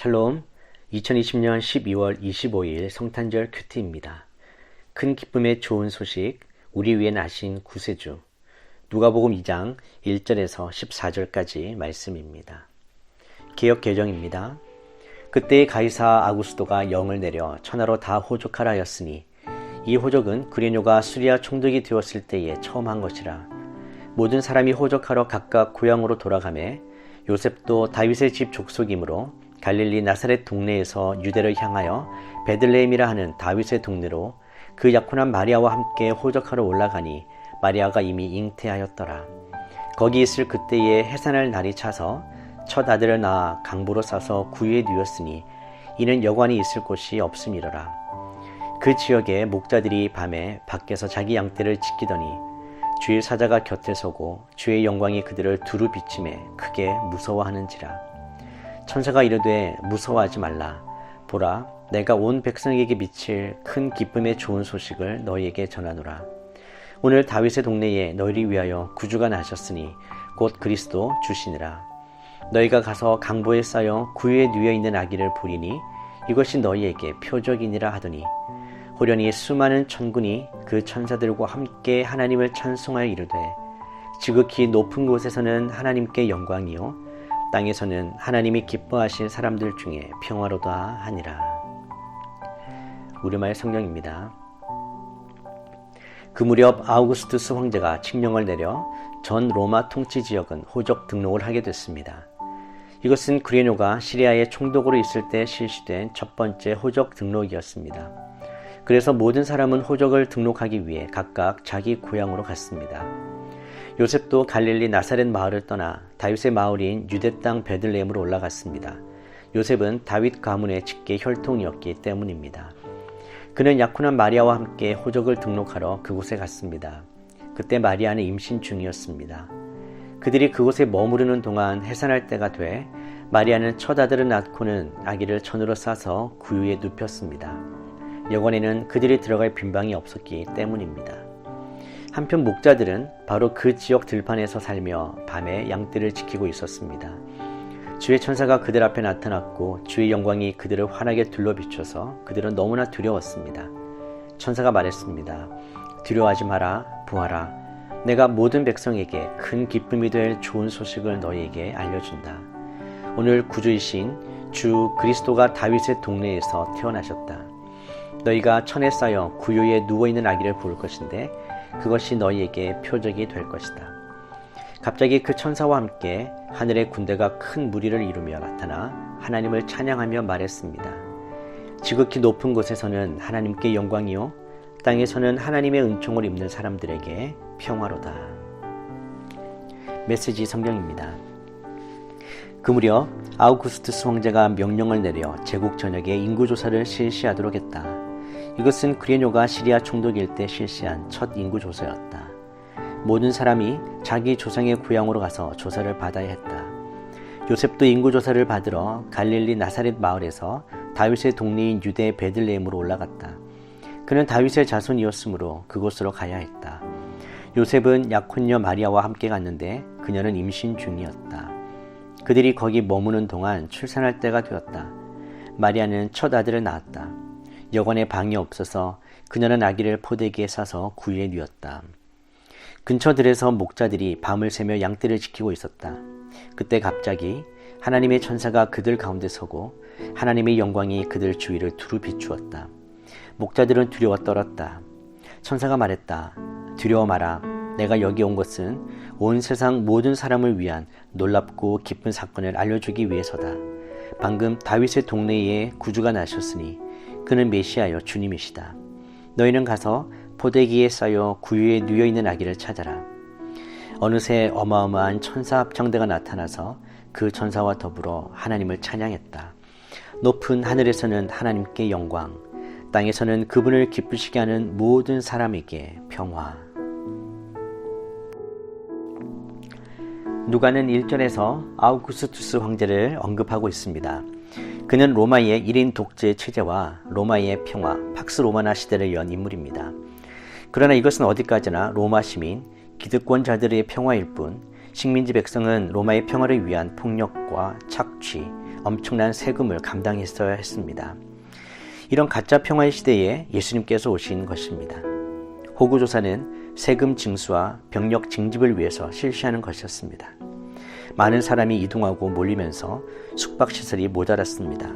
샬롬, 2020년 12월 25일 성탄절 큐티입니다. 큰 기쁨의 좋은 소식, 우리 위에 나신 구세주. 누가복음 2장 1절에서 14절까지 말씀입니다. 개역 개정입니다. 그때 가이사 아구스도가 영을 내려 천하로 다 호족하라 하였으니 이 호족은 그리뇨가 수리아 총독이 되었을 때에 처음 한 것이라. 모든 사람이 호족하러 각각 고향으로 돌아가매 요셉도 다윗의 집 족속이므로 갈릴리 나사렛 동네에서 유대를 향하여 베들레헴이라 하는 다윗의 동네로 그 약혼한 마리아와 함께 호적하러 올라가니 마리아가 이미 잉태하였더라. 거기 있을 그때에 해산할 날이 차서 첫 아들을 낳아 강보로 싸서 구유에 누였으니 이는 여관이 있을 곳이 없음이로라. 그 지역에 목자들이 밤에 밖에서 자기 양떼를 지키더니 주의 사자가 곁에 서고 주의 영광이 그들을 두루 비침에 크게 무서워하는지라. 천사가 이르되 무서워하지 말라. 보라, 내가 온 백성에게 미칠 큰 기쁨의 좋은 소식을 너희에게 전하노라. 오늘 다윗의 동네에 너희를 위하여 구주가 나셨으니 곧 그리스도 주시니라. 너희가 가서 강보에 쌓여 구유에 누여있는 아기를 보리니 이것이 너희에게 표적이니라 하더니 호련히 수많은 천군이 그 천사들과 함께 하나님을 찬송하여 이르되 지극히 높은 곳에서는 하나님께 영광이요 땅에서는 하나님이 기뻐하실 사람들 중에 평화로다 하니라. 우리말 성경입니다. 그 무렵 아우구스투스 황제가 칙령을 내려 전 로마 통치 지역은 호적 등록을 하게 됐습니다. 이것은 그리뇨가 시리아의 총독으로 있을 때 실시된 첫 번째 호적 등록이었습니다. 그래서 모든 사람은 호적을 등록하기 위해 각각 자기 고향으로 갔습니다. 요셉도 갈릴리 나사렛 마을을 떠나 다윗의 마을인 유대 땅 베들레헴으로 올라갔습니다. 요셉은 다윗 가문의 직계 혈통이었기 때문입니다. 그는 약혼한 마리아와 함께 호적을 등록하러 그곳에 갔습니다. 그때 마리아는 임신 중이었습니다. 그들이 그곳에 머무르는 동안 해산할 때가 돼 마리아는 첫 아들을 낳고는 아기를 천으로 싸서 구유에 눕혔습니다. 여관에는 그들이 들어갈 빈방이 없었기 때문입니다. 한편 목자들은 바로 그 지역 들판에서 살며 밤에 양떼를 지키고 있었습니다. 주의 천사가 그들 앞에 나타났고 주의 영광이 그들을 환하게 둘러비춰서 그들은 너무나 두려웠습니다. 천사가 말했습니다. 두려워하지 마라, 보아라. 내가 모든 백성에게 큰 기쁨이 될 좋은 소식을 너희에게 알려준다. 오늘 구주이신 주 그리스도가 다윗의 동네에서 태어나셨다. 너희가 천에 쌓여 구유에 누워있는 아기를 볼 것인데 그것이 너희에게 표적이 될 것이다. 갑자기 그 천사와 함께 하늘의 군대가 큰 무리를 이루며 나타나 하나님을 찬양하며 말했습니다. 지극히 높은 곳에서는 하나님께 영광이요 땅에서는 하나님의 은총을 입는 사람들에게 평화로다. 메시지 성경입니다. 그 무렵 아우구스투스 황제가 명령을 내려 제국 전역에 인구조사를 실시하도록 했다. 이것은 그리뇨가 시리아 총독일 때 실시한 첫 인구조사였다. 모든 사람이 자기 조상의 고향으로 가서 조사를 받아야 했다. 요셉도 인구조사를 받으러 갈릴리 나사렛 마을에서 다윗의 동네인 유대 베들레헴으로 올라갔다. 그는 다윗의 자손이었으므로 그곳으로 가야 했다. 요셉은 약혼녀 마리아와 함께 갔는데 그녀는 임신 중이었다. 그들이 거기 머무는 동안 출산할 때가 되었다. 마리아는 첫 아들을 낳았다. 여관에 방이 없어서 그녀는 아기를 포대기에 싸서 구유에 누웠다. 근처 들에서 목자들이 밤을 새며 양떼를 지키고 있었다. 그때 갑자기 하나님의 천사가 그들 가운데 서고 하나님의 영광이 그들 주위를 두루 비추었다. 목자들은 두려워 떨었다. 천사가 말했다. 두려워 마라. 내가 여기 온 것은 온 세상 모든 사람을 위한 놀랍고 기쁜 사건을 알려주기 위해서다. 방금 다윗의 동네에 구주가 나셨으니 그는 메시아여 주님이시다. 너희는 가서 포대기에 쌓여 구유에 누여있는 아기를 찾아라. 어느새 어마어마한 천사 합창대가 나타나서 그 천사와 더불어 하나님을 찬양했다. 높은 하늘에서는 하나님께 영광, 땅에서는 그분을 기쁘시게 하는 모든 사람에게 평화. 누가는 1절에서 아우구스투스 황제를 언급하고 있습니다. 그는 로마의 1인 독재 체제와 로마의 평화, 팍스 로마나 시대를 연 인물입니다. 그러나 이것은 어디까지나 로마 시민, 기득권자들의 평화일 뿐 식민지 백성은 로마의 평화를 위한 폭력과 착취, 엄청난 세금을 감당했어야 했습니다. 이런 가짜 평화의 시대에 예수님께서 오신 것입니다. 호구조사는 세금 징수와 병력 징집을 위해서 실시하는 것이었습니다. 많은 사람이 이동하고 몰리면서 숙박시설이 모자랐습니다.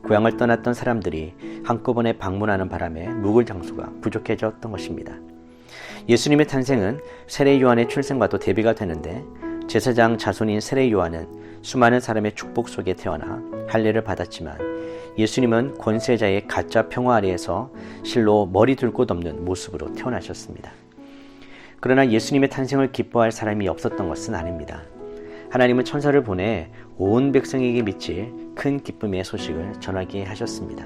고향을 떠났던 사람들이 한꺼번에 방문하는 바람에 묵을 장소가 부족해졌던 것입니다. 예수님의 탄생은 세례 요한의 출생과도 대비가 되는데 제사장 자손인 세례 요한은 수많은 사람의 축복 속에 태어나 할례를 받았지만 예수님은 권세자의 가짜 평화 아래에서 실로 머리 둘 곳 없는 모습으로 태어나셨습니다. 그러나 예수님의 탄생을 기뻐할 사람이 없었던 것은 아닙니다. 하나님은 천사를 보내 온 백성에게 미칠 큰 기쁨의 소식을 전하게 하셨습니다.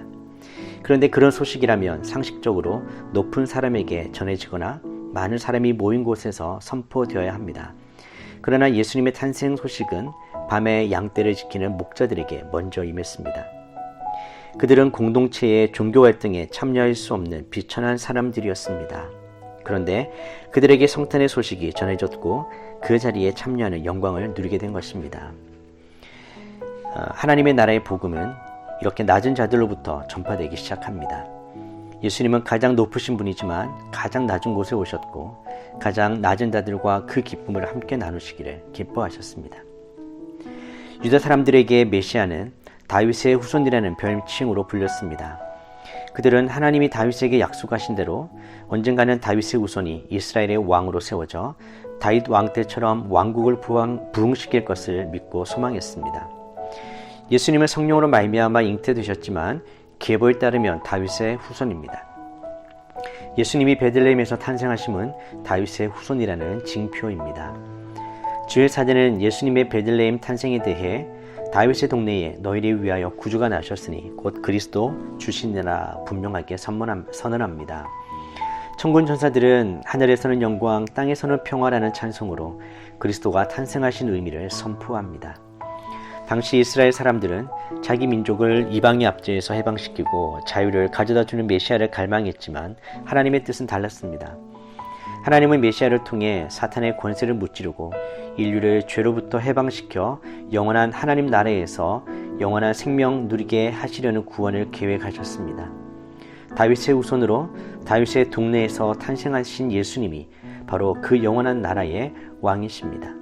그런데 그런 소식이라면 상식적으로 높은 사람에게 전해지거나 많은 사람이 모인 곳에서 선포되어야 합니다. 그러나 예수님의 탄생 소식은 밤에 양떼를 지키는 목자들에게 먼저 임했습니다. 그들은 공동체의 종교 활동에 참여할 수 없는 비천한 사람들이었습니다. 그런데 그들에게 성탄의 소식이 전해졌고 그 자리에 참여하는 영광을 누리게 된 것입니다. 하나님의 나라의 복음은 이렇게 낮은 자들로부터 전파되기 시작합니다. 예수님은 가장 높으신 분이지만 가장 낮은 곳에 오셨고 가장 낮은 자들과 그 기쁨을 함께 나누시기를 기뻐하셨습니다. 유다 사람들에게 메시아는 다윗의 후손이라는 별칭으로 불렸습니다. 그들은 하나님이 다윗에게 약속하신 대로 언젠가는 다윗의 후손이 이스라엘의 왕으로 세워져 다윗 왕 때처럼 왕국을 부흥시킬 것을 믿고 소망했습니다. 예수님은 성령으로 말미암아 잉태되셨지만 계보에 따르면 다윗의 후손입니다. 예수님이 베들레헴에서 탄생하심은 다윗의 후손이라는 징표입니다. 주일 사제는 예수님의 베들레헴 탄생에 대해 다윗의 동네에 너희를 위하여 구주가 나셨으니 곧 그리스도 주시니라 분명하게 선언합니다. 천군 천사들은 하늘에서는 영광, 땅에서는 평화라는 찬송으로 그리스도가 탄생하신 의미를 선포합니다. 당시 이스라엘 사람들은 자기 민족을 이방의 압제에서 해방시키고 자유를 가져다주는 메시아를 갈망했지만 하나님의 뜻은 달랐습니다. 하나님은 메시아를 통해 사탄의 권세를 무찌르고 인류를 죄로부터 해방시켜 영원한 하나님 나라에서 영원한 생명 누리게 하시려는 구원을 계획하셨습니다. 다윗의 후손으로 다윗의 동네에서 탄생하신 예수님이 바로 그 영원한 나라의 왕이십니다.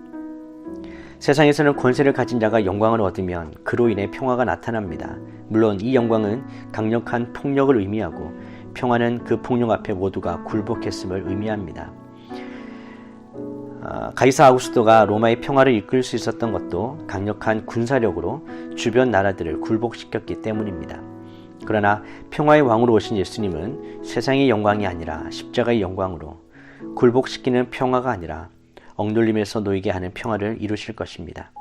세상에서는 권세를 가진 자가 영광을 얻으면 그로 인해 평화가 나타납니다. 물론 이 영광은 강력한 폭력을 의미하고 평화는 그 폭력 앞에 모두가 굴복했음을 의미합니다. 가이사 아우구스토가 로마의 평화를 이끌 수 있었던 것도 강력한 군사력으로 주변 나라들을 굴복시켰기 때문입니다. 그러나 평화의 왕으로 오신 예수님은 세상의 영광이 아니라 십자가의 영광으로 굴복시키는 평화가 아니라 억눌림에서 놓이게 하는 평화를 이루실 것입니다.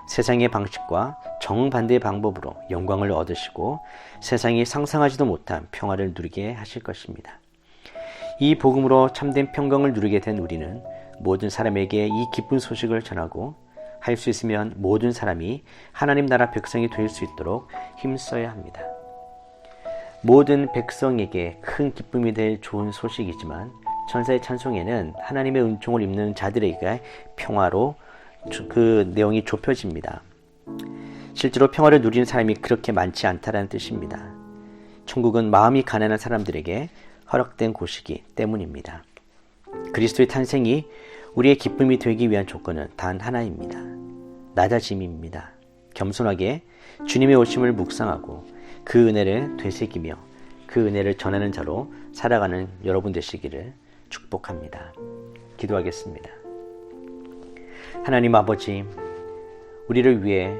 세상의 방식과 정반대의 방법으로 영광을 얻으시고 세상이 상상하지도 못한 평화를 누리게 하실 것입니다. 이 복음으로 참된 평강을 누리게 된 우리는 모든 사람에게 이 기쁜 소식을 전하고 할 수 있으면 모든 사람이 하나님 나라 백성이 될 수 있도록 힘써야 합니다. 모든 백성에게 큰 기쁨이 될 좋은 소식이지만 천사의 찬송에는 하나님의 은총을 입는 자들에게 평화로 그 내용이 좁혀집니다. 실제로 평화를 누리는 사람이 그렇게 많지 않다는 뜻입니다. 천국은 마음이 가난한 사람들에게 허락된 곳이기 때문입니다. 그리스도의 탄생이 우리의 기쁨이 되기 위한 조건은 단 하나입니다. 낮아짐입니다. 겸손하게 주님의 오심을 묵상하고 그 은혜를 되새기며 그 은혜를 전하는 자로 살아가는 여러분 되시기를 축복합니다. 기도하겠습니다. 하나님 아버지, 우리를 위해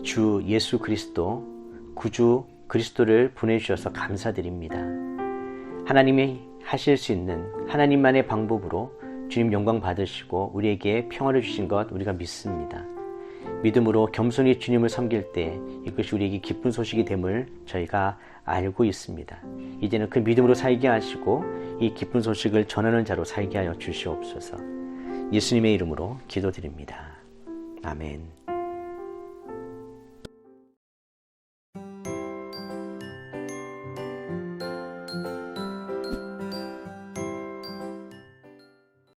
주 예수 그리스도, 구주 그리스도를 보내주셔서 감사드립니다. 하나님이 하실 수 있는 하나님만의 방법으로 주님 영광 받으시고 우리에게 평화를 주신 것 우리가 믿습니다. 믿음으로 겸손히 주님을 섬길 때 이것이 우리에게 기쁜 소식이 됨을 저희가 알고 있습니다. 이제는 그 믿음으로 살게 하시고 이 기쁜 소식을 전하는 자로 살게 하여 주시옵소서. 예수님의 이름으로 기도드립니다. 아멘.